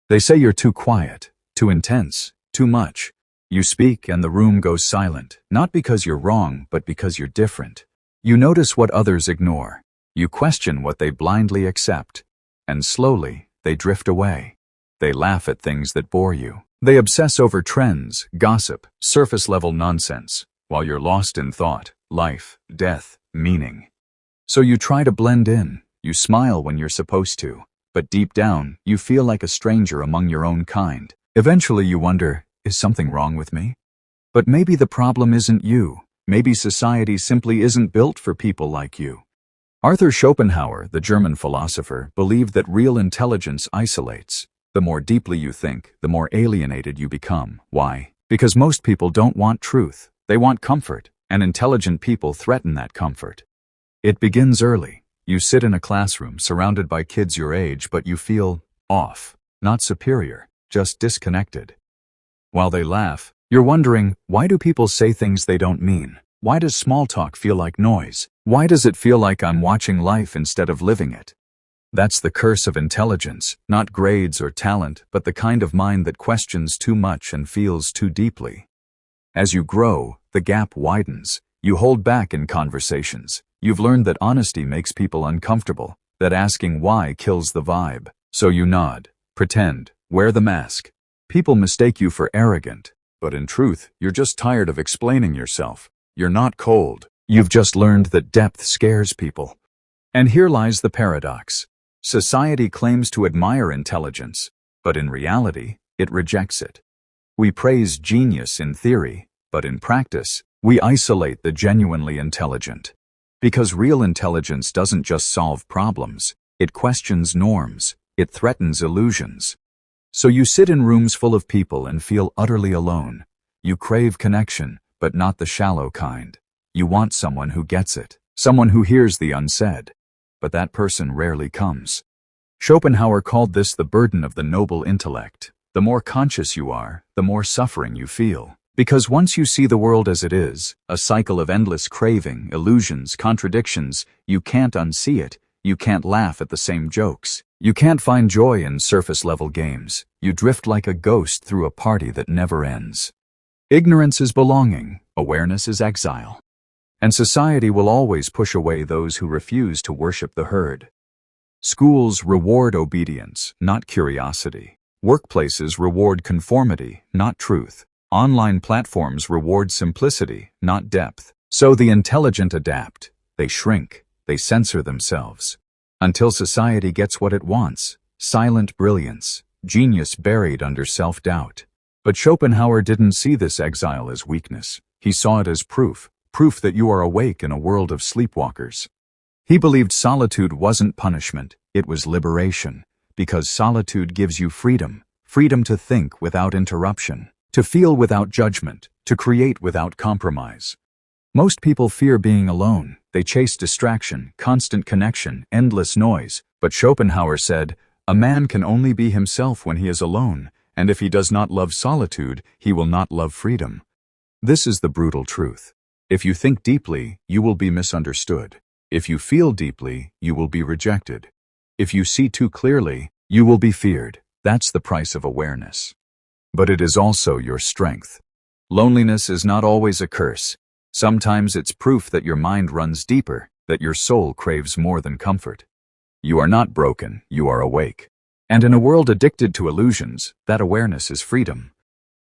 They say you're too quiet, too intense, too much. You speak and the room goes silent, not because you're wrong, but because you're different. You notice what others ignore. You question what they blindly accept. And slowly, they drift away. They laugh at things that bore you. They obsess over trends, gossip, surface-level nonsense, while you're lost in thought, life, death, meaning. So you try to blend in. You smile when you're supposed to. But deep down, you feel like a stranger among your own kind. Eventually you wonder, is something wrong with me? But maybe the problem isn't you. Maybe society simply isn't built for people like you. Arthur Schopenhauer, the German philosopher, believed that real intelligence isolates. The more deeply you think, the more alienated you become. Why? Because most people don't want truth. They want comfort, and intelligent people threaten that comfort. It begins early. You sit in a classroom surrounded by kids your age, but you feel off, not superior, just disconnected. While they laugh, you're wondering, why do people say things they don't mean? Why does small talk feel like noise? Why does it feel like I'm watching life instead of living it? That's the curse of intelligence, not grades or talent, but the kind of mind that questions too much and feels too deeply. As you grow, the gap widens. You hold back in conversations. You've learned that honesty makes people uncomfortable, that asking why kills the vibe. So you nod, pretend, wear the mask. People mistake you for arrogant, but in truth, you're just tired of explaining yourself. You're not cold. You've just learned that depth scares people. And here lies the paradox. Society claims to admire intelligence, but in reality, it rejects it. We praise genius in theory, but in practice, we isolate the genuinely intelligent. Because real intelligence doesn't just solve problems, it questions norms, it threatens illusions. So you sit in rooms full of people and feel utterly alone. You crave connection, but not the shallow kind. You want someone who gets it, someone who hears the unsaid. But that person rarely comes. Schopenhauer called this the burden of the noble intellect. The more conscious you are, the more suffering you feel. Because once you see the world as it is, a cycle of endless craving, illusions, contradictions, you can't unsee it. You can't laugh at the same jokes. You can't find joy in surface-level games. You drift like a ghost through a party that never ends. Ignorance is belonging. Awareness is exile. And society will always push away those who refuse to worship the herd. Schools reward obedience, not curiosity. Workplaces reward conformity, not truth. Online platforms reward simplicity, not depth. So the intelligent adapt. They shrink. They censor themselves. Until society gets what it wants. Silent brilliance. Genius buried under self-doubt. But Schopenhauer didn't see this exile as weakness. He saw it as proof that you are awake in a world of sleepwalkers. He believed solitude wasn't punishment, it was liberation, because solitude gives you freedom to think without interruption, to feel without judgment, to create without compromise. Most people fear being alone. They chase distraction, constant connection, endless noise. But Schopenhauer said, a man can only be himself when he is alone, and if he does not love solitude, he will not love freedom. This is the brutal truth. If you think deeply, you will be misunderstood. If you feel deeply, you will be rejected. If you see too clearly, you will be feared. That's the price of awareness. But it is also your strength. Loneliness is not always a curse. Sometimes it's proof that your mind runs deeper, that your soul craves more than comfort. You are not broken, you are awake. And in a world addicted to illusions, that awareness is freedom.